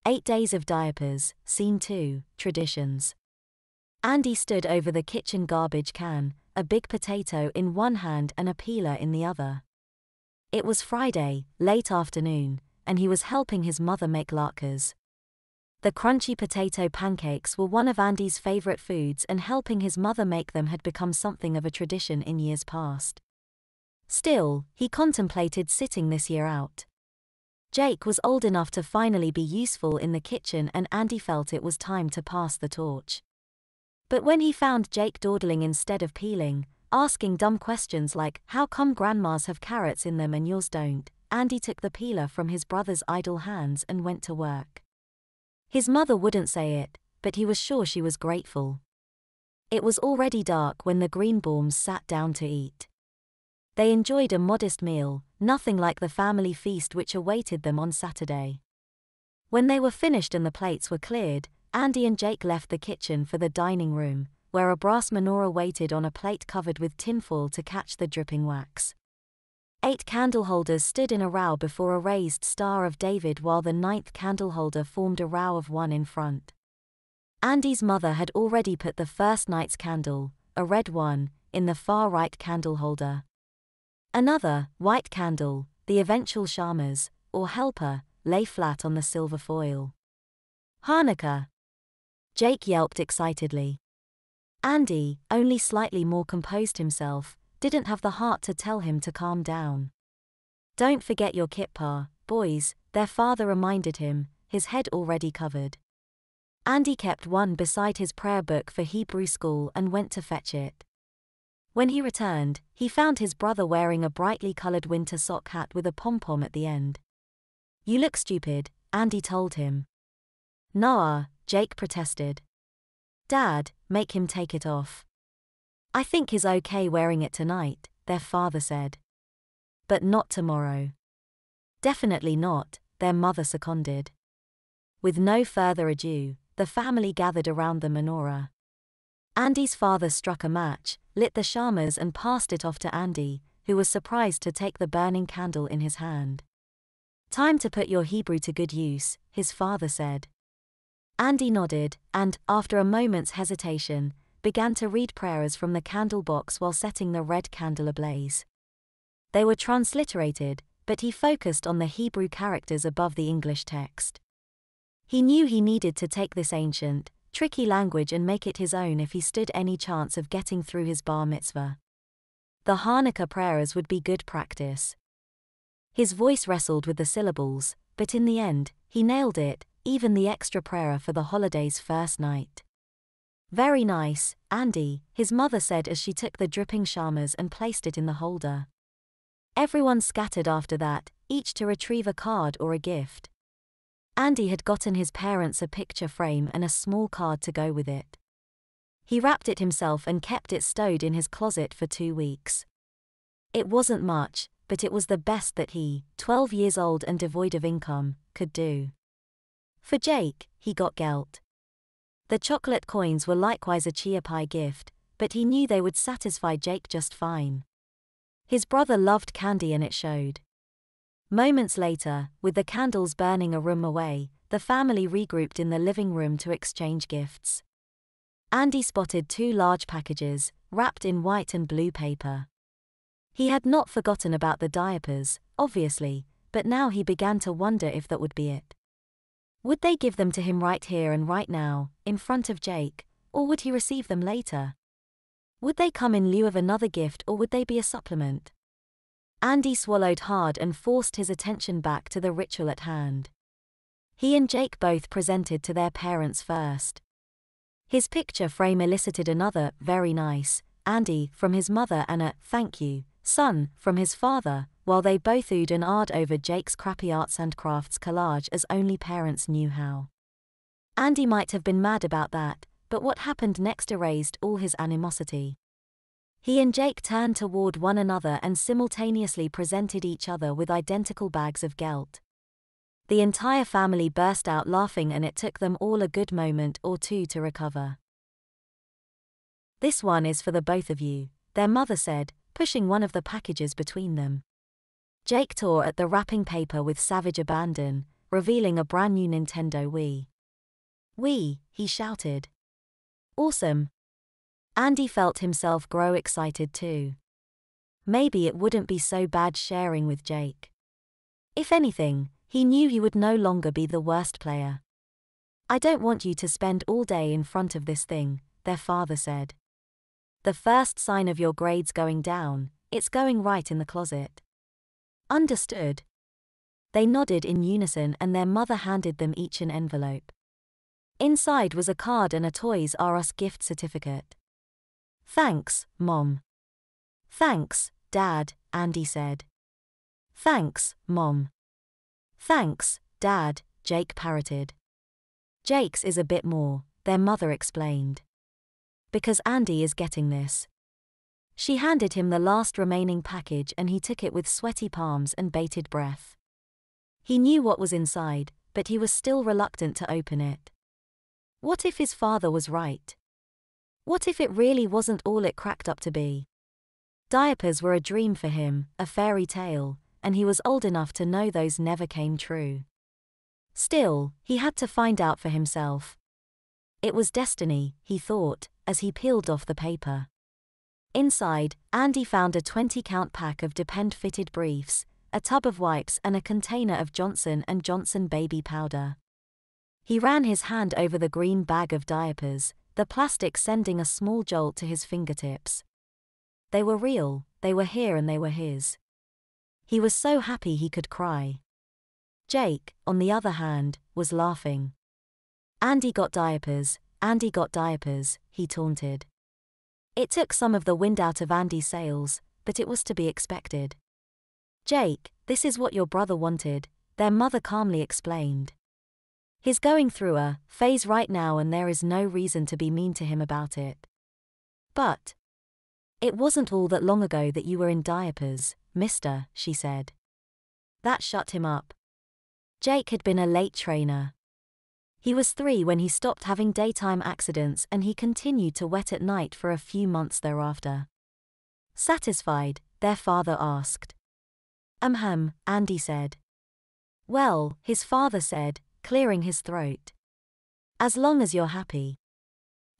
8 Days of Diapers, Scene 2, Traditions. Andy stood over the kitchen garbage can, a big potato in one hand and a peeler in the other. It was Friday, late afternoon, and he was helping his mother make latkes. The crunchy potato pancakes were one of Andy's favorite foods, and helping his mother make them had become something of a tradition in years past. Still, he contemplated sitting this year out. Jake was old enough to finally be useful in the kitchen, and Andy felt it was time to pass the torch. But when he found Jake dawdling instead of peeling, asking dumb questions like, "How come grandmas have carrots in them and yours don't?" Andy took the peeler from his brother's idle hands and went to work. His mother wouldn't say it, but he was sure she was grateful. It was already dark when the Greenbaums sat down to eat. They enjoyed a modest meal, nothing like the family feast which awaited them on Saturday. When they were finished and the plates were cleared, Andy and Jake left the kitchen for the dining room, where a brass menorah waited on a plate covered with tinfoil to catch the dripping wax. 8 candle holders stood in a row before a raised Star of David, while the 9th candle holder formed a row of 1 in front. Andy's mother had already put the first night's candle, a red one, in the far right candle holder. Another, white candle, the eventual shamas, or helper, lay flat on the silver foil. Hanukkah! Jake yelped excitedly. Andy, only slightly more composed himself, didn't have the heart to tell him to calm down. "Don't forget your kippah, boys," their father reminded him, his head already covered. Andy kept one beside his prayer book for Hebrew school and went to fetch it. When he returned, he found his brother wearing a brightly colored winter sock hat with a pom-pom at the end. "You look stupid," Andy told him. "Nah," Jake protested. "Dad, make him take it off." "I think he's okay wearing it tonight," their father said. "But not tomorrow." "Definitely not," their mother seconded. With no further ado, the family gathered around the menorah. Andy's father struck a match, lit the shamas and passed it off to Andy, who was surprised to take the burning candle in his hand. "Time to put your Hebrew to good use," his father said. Andy nodded, and, after a moment's hesitation, began to read prayers from the candle box while setting the red candle ablaze. They were transliterated, but he focused on the Hebrew characters above the English text. He knew he needed to take this ancient, tricky language and make it his own if he stood any chance of getting through his bar mitzvah. The Hanukkah prayers would be good practice. His voice wrestled with the syllables, but in the end, he nailed it, even the extra prayer for the holiday's first night. "Very nice, Andy," his mother said as she took the dripping shamas and placed it in the holder. Everyone scattered after that, each to retrieve a card or a gift. Andy had gotten his parents a picture frame and a small card to go with it. He wrapped it himself and kept it stowed in his closet for 2 weeks. It wasn't much, but it was the best that he, 12 years old and devoid of income, could do. For Jake, he got gelt. The chocolate coins were likewise a chia pie gift, but he knew they would satisfy Jake just fine. His brother loved candy and it showed. Moments later, with the candles burning a room away, the family regrouped in the living room to exchange gifts. Andy spotted 2 large packages, wrapped in white and blue paper. He had not forgotten about the diapers, obviously, but now he began to wonder if that would be it. Would they give them to him right here and right now, in front of Jake, or would he receive them later? Would they come in lieu of another gift, or would they be a supplement? Andy swallowed hard and forced his attention back to the ritual at hand. He and Jake both presented to their parents first. His picture frame elicited another, "Very nice, Andy," from his mother and a "Thank you, son," from his father, while they both oohed and ahed over Jake's crappy arts and crafts collage as only parents knew how. Andy might have been mad about that, but what happened next erased all his animosity. He and Jake turned toward one another and simultaneously presented each other with identical bags of gelt. The entire family burst out laughing, and it took them all a good moment or two to recover. "This one is for the both of you," their mother said, pushing one of the packages between them. Jake tore at the wrapping paper with savage abandon, revealing a brand new Nintendo Wii. "Wii," he shouted. "Awesome." Andy felt himself grow excited too. Maybe it wouldn't be so bad sharing with Jake. If anything, he knew he would no longer be the worst player. "I don't want you to spend all day in front of this thing," their father said. "The first sign of your grades going down, it's going right in the closet." "Understood." They nodded in unison and their mother handed them each an envelope. Inside was a card and a Toys R Us gift certificate. "Thanks, Mom." "Thanks, Dad," Andy said. "Thanks, Mom." "Thanks, Dad," Jake parroted. "Jake's is a bit more," their mother explained. "Because Andy is getting this." She handed him the last remaining package and he took it with sweaty palms and bated breath. He knew what was inside, but he was still reluctant to open it. What if his father was right? What if it really wasn't all it cracked up to be? Diapers were a dream for him, a fairy tale, and he was old enough to know those never came true. Still, he had to find out for himself. It was destiny, he thought, as he peeled off the paper. Inside, Andy found a 20-count pack of Depend-fitted briefs, a tub of wipes and a container of Johnson & Johnson baby powder. He ran his hand over the green bag of diapers, the plastic sending a small jolt to his fingertips. They were real, they were here and they were his. He was so happy he could cry. Jake, on the other hand, was laughing. "Andy got diapers, Andy got diapers," he taunted. It took some of the wind out of Andy's sails, but it was to be expected. "Jake, this is what your brother wanted," their mother calmly explained. "He's going through a phase right now and there is no reason to be mean to him about it." "But it wasn't all that long ago that you were in diapers, mister," she said. That shut him up. Jake had been a late trainer. He was 3 when he stopped having daytime accidents and he continued to wet at night for a few months thereafter. Satisfied, their father asked. Andy said. "Well," his father said, clearing his throat. "As long as you're happy."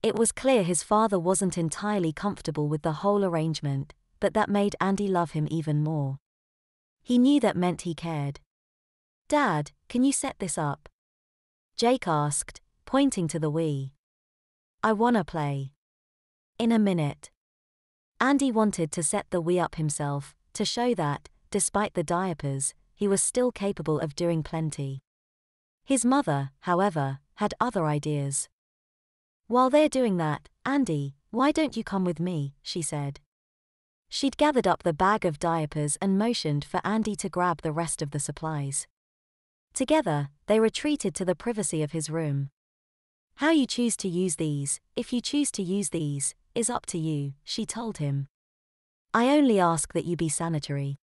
It was clear his father wasn't entirely comfortable with the whole arrangement, but that made Andy love him even more. He knew that meant he cared. "Dad, can you set this up?" Jake asked, pointing to the Wii. "I wanna play." "In a minute." Andy wanted to set the Wii up himself, to show that, despite the diapers, he was still capable of doing plenty. His mother, however, had other ideas. "While they're doing that, Andy, why don't you come with me?" she said. She'd gathered up the bag of diapers and motioned for Andy to grab the rest of the supplies. Together, they retreated to the privacy of his room. "How you choose to use these, if you choose to use these, is up to you," she told him. "I only ask that you be sanitary.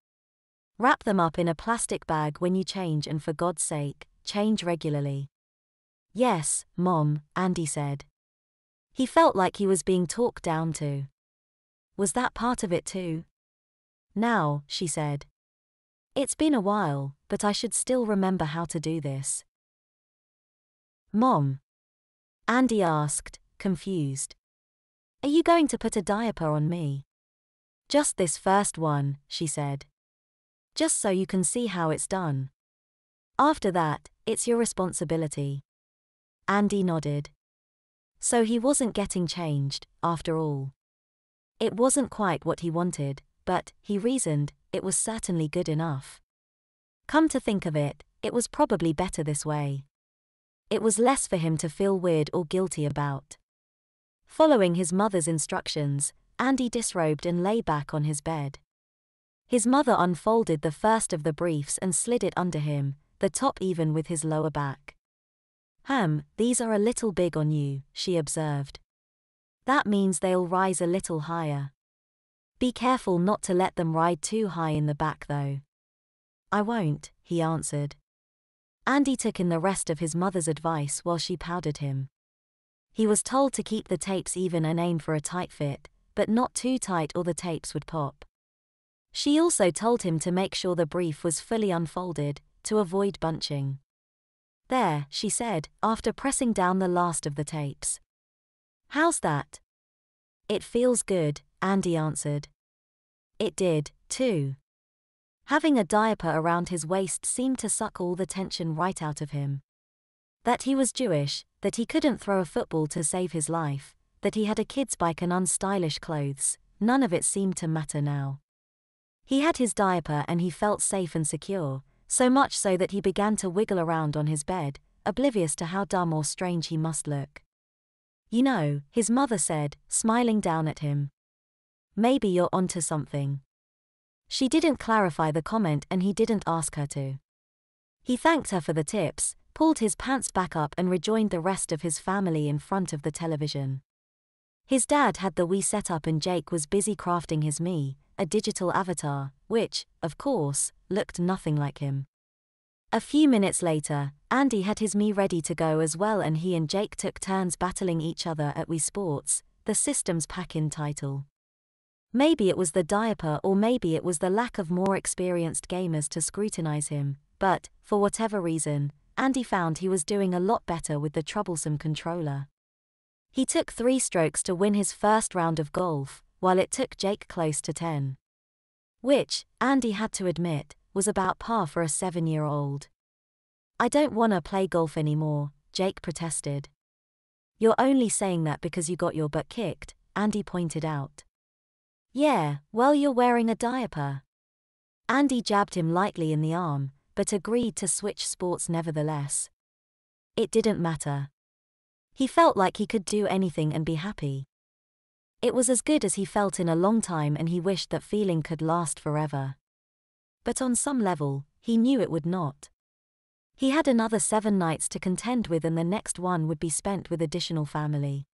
Wrap them up in a plastic bag when you change and for God's sake, change regularly." "Yes, Mom," Andy said. He felt like he was being talked down to. Was that part of it too? "Now," she said. "It's been a while, but I should still remember how to do this." "Mom?" Andy asked, confused. "Are you going to put a diaper on me?" "Just this first one," she said. "Just so you can see how it's done. After that, it's your responsibility." Andy nodded. So he wasn't getting changed, after all. It wasn't quite what he wanted, but, he reasoned, it was certainly good enough. Come to think of it, it was probably better this way. It was less for him to feel weird or guilty about. Following his mother's instructions, Andy disrobed and lay back on his bed. His mother unfolded the first of the briefs and slid it under him, the top even with his lower back. These are a little big on you," she observed. "That means they'll rise a little higher. Be careful not to let them ride too high in the back though." "I won't," he answered. Andy took in the rest of his mother's advice while she powdered him. He was told to keep the tapes even and aim for a tight fit, but not too tight or the tapes would pop. She also told him to make sure the brief was fully unfolded, to avoid bunching. There, she said, after pressing down the last of the tapes. How's that? It feels good, Andy answered. It did, too. Having a diaper around his waist seemed to suck all the tension right out of him. That he was Jewish, that he couldn't throw a football to save his life, that he had a kid's bike and unstylish clothes, none of it seemed to matter now. He had his diaper and he felt safe and secure, so much so that he began to wiggle around on his bed, oblivious to how dumb or strange he must look. You know, his mother said, smiling down at him. Maybe you're onto something. She didn't clarify the comment and he didn't ask her to. He thanked her for the tips, pulled his pants back up and rejoined the rest of his family in front of the television. His dad had the Wii set up and Jake was busy crafting his me, a digital avatar, which, of course, looked nothing like him. A few minutes later, Andy had his me ready to go as well and he and Jake took turns battling each other at Wii Sports, the system's pack-in title. Maybe it was the diaper or maybe it was the lack of more experienced gamers to scrutinize him, but, for whatever reason, Andy found he was doing a lot better with the troublesome controller. He took 3 strokes to win his first round of golf, while it took Jake close to 10. Which, Andy had to admit, was about par for a 7-year-old. I don't wanna play golf anymore, Jake protested. You're only saying that because you got your butt kicked, Andy pointed out. Yeah, well you're wearing a diaper. Andy jabbed him lightly in the arm, but agreed to switch sports nevertheless. It didn't matter. He felt like he could do anything and be happy. It was as good as he felt in a long time and he wished that feeling could last forever. But on some level, he knew it would not. He had another 7 nights to contend with and the next one would be spent with additional family.